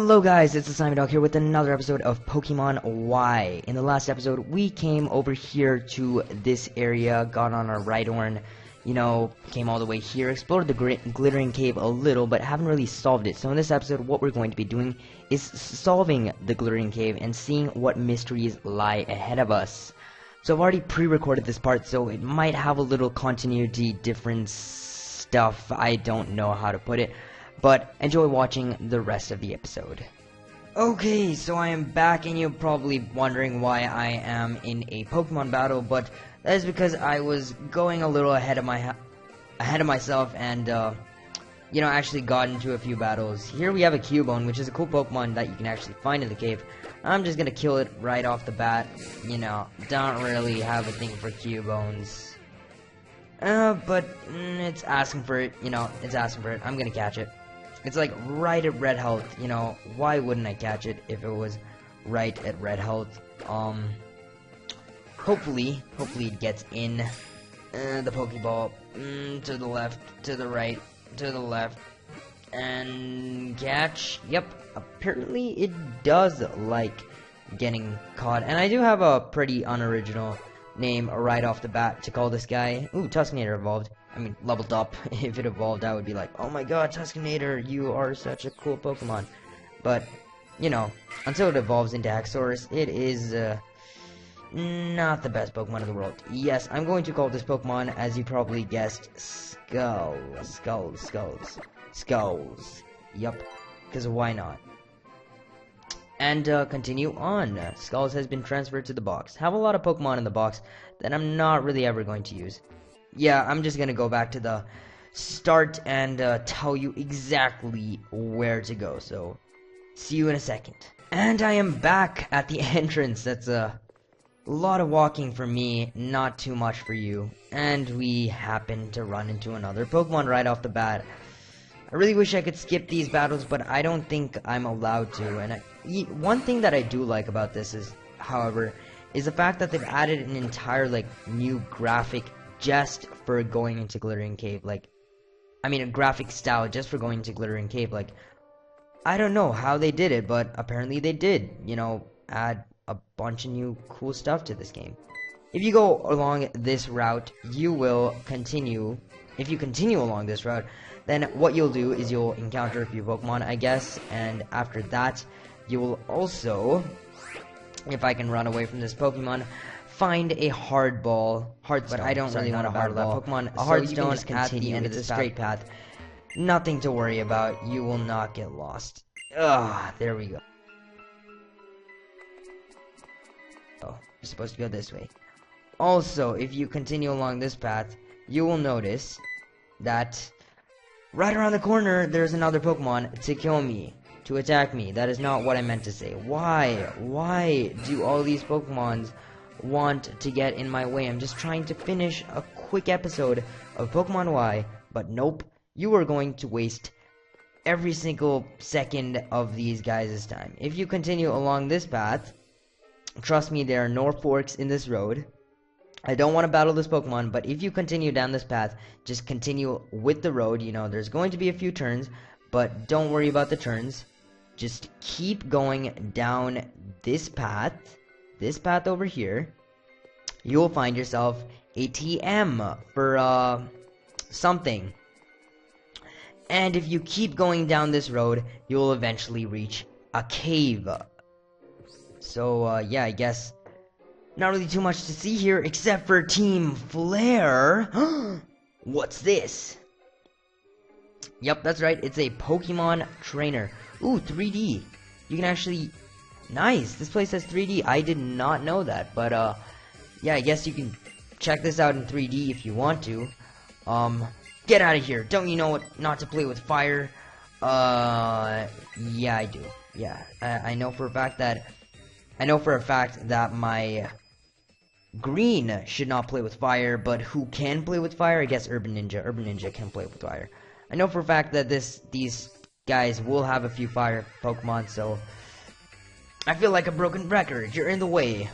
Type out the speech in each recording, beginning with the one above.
Hello guys, it's the Simon Dog here with another episode of Pokemon Y. In the last episode, we came over here to this area, got on our Rhydorn, came all the way here, explored the Glittering Cave a little, but haven't really solved it. So in this episode, what we're going to be doing is solving the Glittering Cave and seeing what mysteries lie ahead of us. So I've already pre-recorded this part, so it might have a little continuity difference stuff. I don't know how to put it. But enjoy watching the rest of the episode. Okay, so I am back, and you're probably wondering why I am in a Pokemon battle, but that is because I was going a little ahead of myself, and actually got into a few battles. Here we have a Cubone, which is a cool Pokemon that you can actually find in the cave. I'm just gonna kill it right off the bat. Don't really have a thing for Cubones. But it's asking for it. It's asking for it. I'm gonna catch it. It's like right at red health, why wouldn't I catch it if it was right at red health? Hopefully it gets in the Pokeball, to the left, to the right, to the left, and catch. Yep, apparently it does like getting caught, and I do have a pretty unoriginal name right off the bat to call this guy. Ooh, Tuskinator evolved. I mean, leveled up. If it evolved, I would be like, oh my god, Tuskinator, you are such a cool Pokemon. But, until it evolves into Haxorus, it is, not the best Pokemon in the world. Yes, I'm going to call this Pokemon, as you probably guessed, Skulls. Yup, because why not? And, continue on. Skulls has been transferred to the box. Have a lot of Pokemon in the box that I'm not really ever going to use. Yeah, I'm just gonna go back to the start and tell you exactly where to go, so see you in a second. And I am back at the entrance. That's a lot of walking for me, not too much for you. And we happen to run into another Pokemon right off the bat. I really wish I could skip these battles, but I don't think I'm allowed to. And one thing that I do like about this is, however, is the fact that they've added an entire, new graphic just for going into Glittering Cave. A graphic style just for going into Glittering Cave. I don't know how they did it, but apparently they did, add a bunch of new cool stuff to this game. If you go along this route, you will continue. If you continue along this route, then what you'll do is you'll encounter a few Pokemon, I guess, and after that, you will also, if I can run away from this Pokemon, find a Hardstone, but I don't really want a Hardball. Pokemon, a Hardstone at the end of the straight path. Nothing to worry about. You will not get lost. There we go. Oh, you're supposed to go this way. Also, if you continue along this path, you will notice that right around the corner, there's another Pokemon to kill me, to attack me. That is not what I meant to say. Why do all these Pokemons want to get in my way? I'm just trying to finish a quick episode of Pokemon Y, but nope, you are going to waste every single second of these guys' time. If you continue along this path, trust me, there are no forks in this road. I don't want to battle this Pokemon, but if you continue down this path, just continue with the road. There's going to be a few turns, but don't worry about the turns. Just keep going down this path over here. You will find yourself a TM for something. And if you keep going down this road, you will eventually reach a cave. So yeah, I guess not really too much to see here except for Team Flare. What's this? Yep, that's right. It's a Pokemon trainer. Ooh, 3D. You can actually... Nice, this place has 3D. I did not know that, but yeah, I guess you can check this out in 3D if you want to. Get out of here. Don't you know what not to play with fire? Yeah, I do. Yeah, I know for a fact that my green should not play with fire, but who can play with fire? I guess Urban Ninja. Urban Ninja can play with fire. I know for a fact that these guys will have a few fire Pokemon, so I feel like a broken record. You're in the way.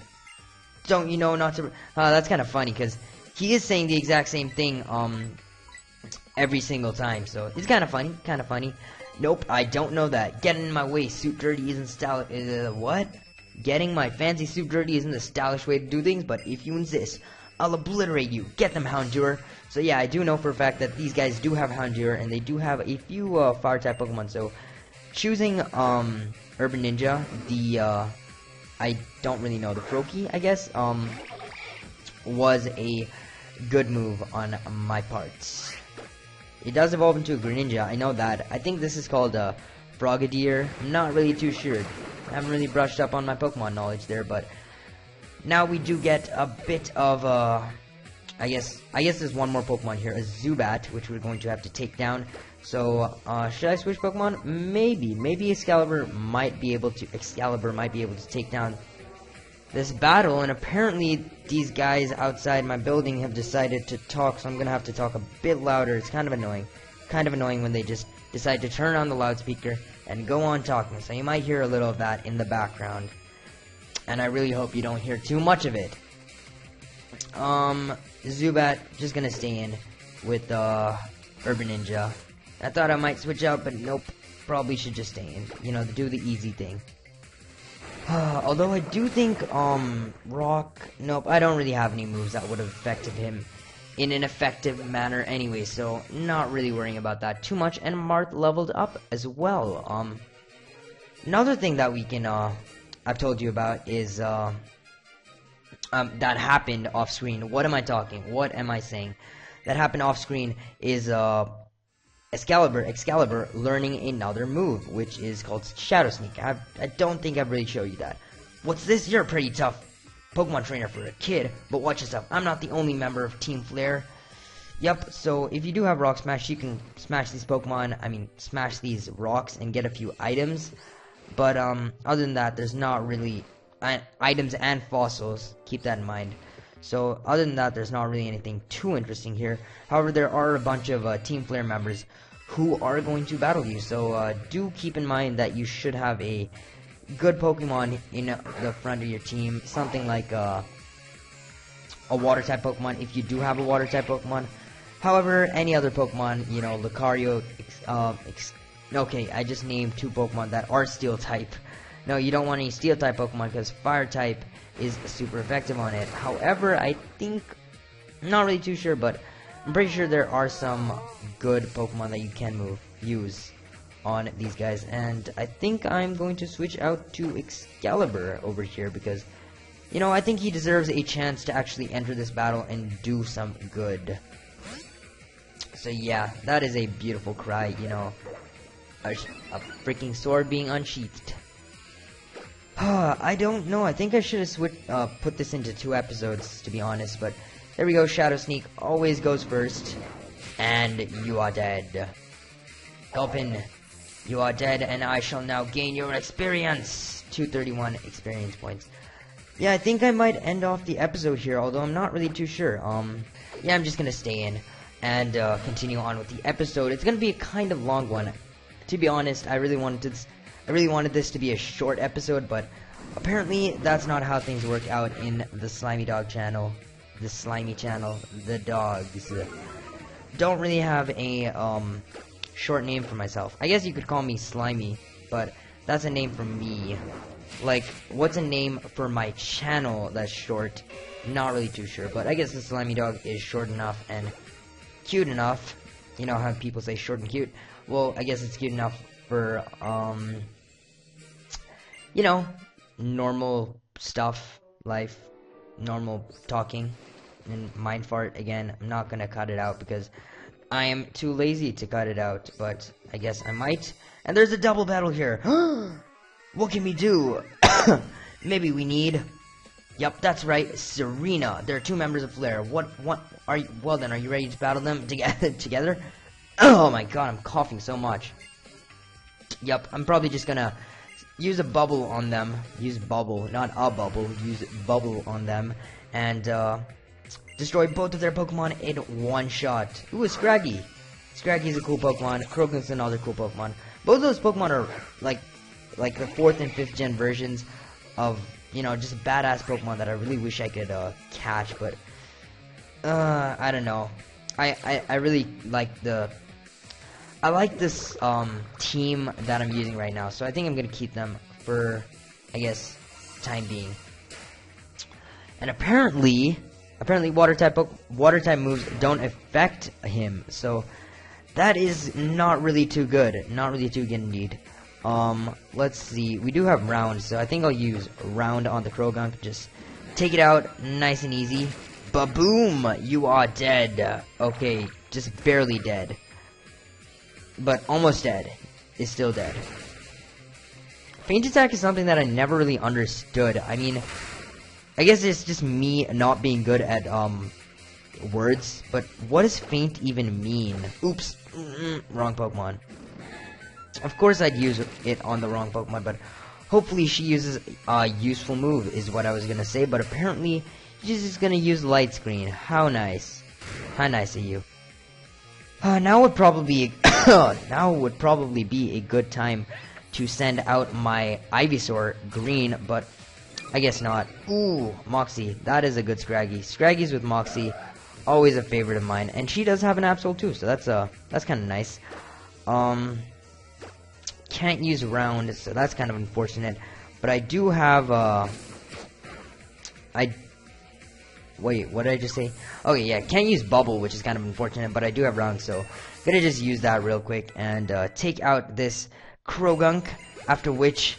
Don't you know not to... that's kind of funny, because he is saying the exact same thing, every single time, so it's kind of funny, Nope, I don't know that. Getting in my way, suit dirty isn't style. What? Getting my fancy suit dirty isn't the stylish way to do things, but if you insist, I'll obliterate you. Get them, Houndour. So yeah, I do know for a fact that these guys do have Houndour, and they do have a few fire-type Pokemon. So choosing Urban Ninja, I don't really know, the Froakie, I guess, was a good move on my part. It does evolve into a Greninja, I know that. I think this is called a Frogadier. I'm not really too sure. I haven't really brushed up on my Pokemon knowledge there, but now we do get a bit of I guess there's one more Pokemon here, a Zubat, which we're going to have to take down. So should I switch Pokemon? Maybe Excalibur might be able to take down this battle, and apparently these guys outside my building have decided to talk, so I'm gonna have to talk a bit louder. It's kind of annoying when they just decide to turn on the loudspeaker and go on talking, so you might hear a little of that in the background, and I really hope you don't hear too much of it. Zubat, just gonna stay in with Urban Ninja. I thought I might switch out, but nope, probably should just stay in, you know, do the easy thing. Although I do think, Rock, nope, I don't really have any moves that would have affected him in an effective manner anyway, so not really worrying about that too much. And Marth leveled up as well. Another thing that we can, I've told you about is, that happened off screen. What am I talking? What am I saying? That happened off screen is, Excalibur learning another move, which is called Shadow Sneak. I don't think I've really showed you that. What's this? You're a pretty tough Pokemon trainer for a kid, but watch yourself. I'm not the only member of Team Flare. Yep, so if you do have Rock Smash, you can smash these smash these rocks and get a few items. But other than that, there's not really items and fossils. Keep that in mind. So other than that, there's not really anything too interesting here. However, there are a bunch of Team Flare members who are going to battle you. So do keep in mind that you should have a good Pokemon in the front of your team. Something like a Water-type Pokemon if you do have a Water-type Pokemon. However, any other Pokemon, you know, Lucario, okay, I just named two Pokemon that are Steel-type. No, you don't want any Steel-type Pokemon because Fire-type is super effective on it. However, I think, I'm not really too sure, but I'm pretty sure there are some good Pokemon that you can use on these guys, and I think I'm going to switch out to Excalibur over here because, you know, I think he deserves a chance to actually enter this battle and do some good. So yeah, that is a beautiful cry, you know, a freaking sword being unsheathed. I don't know. I think I should have put this into 2 episodes, to be honest. But there we go. Shadow Sneak always goes first, and you are dead. Gulpin, you are dead, and I shall now gain your experience. 231 experience points. Yeah, I think I might end off the episode here, although I'm not really too sure. Yeah, I'm just gonna stay in and continue on with the episode. It's gonna be a kind of long one. To be honest, I really wanted this to be a short episode, but apparently that's not how things work out in the Slimy Dog channel. The Slimy channel, the dogs don't really have a short name for myself. I guess you could call me Slimy, but that's a name for me. Like, what's a name for my channel that's short? Not really too sure, but I guess the Slimy Dog is short enough and cute enough. You know how people say short and cute? Well, I guess it's cute enough for, you know, normal stuff, life, normal talking, and mind fart. Again, I'm not gonna cut it out because I am too lazy to cut it out, but I guess I might. And there's a double battle here. What can we do? Maybe we need... Yep, that's right, Serena. There are 2 members of Flare. What are you... Well then, are you ready to battle them together? Oh my god, I'm coughing so much. Yep, I'm probably just gonna use a bubble on them. Use bubble, not a bubble. Use bubble on them. And, destroy both of their Pokemon in one shot. Ooh, a Scraggy. Scraggy's a cool Pokemon. Krogan's another cool Pokemon. Both of those Pokemon are, like the 4th and 5th gen versions of, you know, just badass Pokemon that I really wish I could, catch, but, I don't know. I really like the I like this team that I'm using right now, so I think I'm gonna keep them for, I guess, time being. And apparently water type moves don't affect him, so that is not really too good. Not really too good indeed. Let's see. We do have round, so I think I'll use round on the Krogunk. Just take it out, nice and easy. Ba-boom! You are dead. Okay, just barely dead. But almost dead. Is still dead. Feint attack is something that I never really understood. I mean, I guess it's just me not being good at words, but what does feint even mean? Oops, wrong Pokemon. Of course I'd use it on the wrong Pokemon, but hopefully she uses a useful move is what I was gonna say, but apparently she's just gonna use Light Screen. How nice. How nice of you. Now would probably be a good time to send out my Ivysaur green, but I guess not. Ooh, Moxie. That is a good Scraggy. Scraggies with Moxie, always a favorite of mine. And she does have an Absol too, so that's kind of nice. Can't use round, so that's kind of unfortunate. But I do have, wait, what did I just say? Okay, yeah, can't use bubble, which is kind of unfortunate, but I do have round, so gonna just use that real quick and take out this Krogunk, after which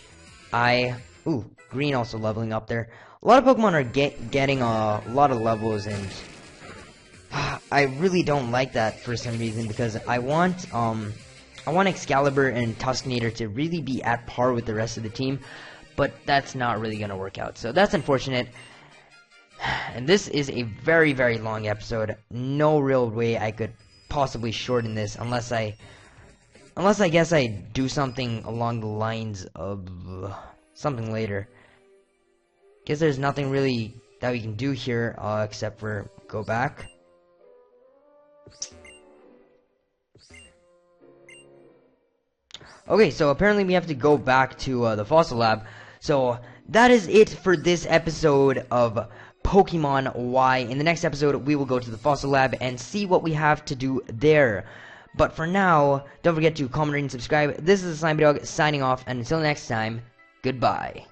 ooh, green also leveling up there. A lot of Pokemon are getting a lot of levels, and I really don't like that for some reason, because I want Excalibur and Tuskinator to really be at par with the rest of the team, but that's not really gonna work out, so that's unfortunate. And this is a very, very long episode. No real way I could possibly shorten this unless I guess I do something along the lines of something later. Guess there's nothing really that we can do here except for go back. Okay, so apparently we have to go back to the Fossil Lab. So that is it for this episode of Pokemon Y. In the next episode, we will go to the Fossil Lab and see what we have to do there. But for now, don't forget to comment, rate, and subscribe. This is the Slimy Dog signing off, and until next time, goodbye.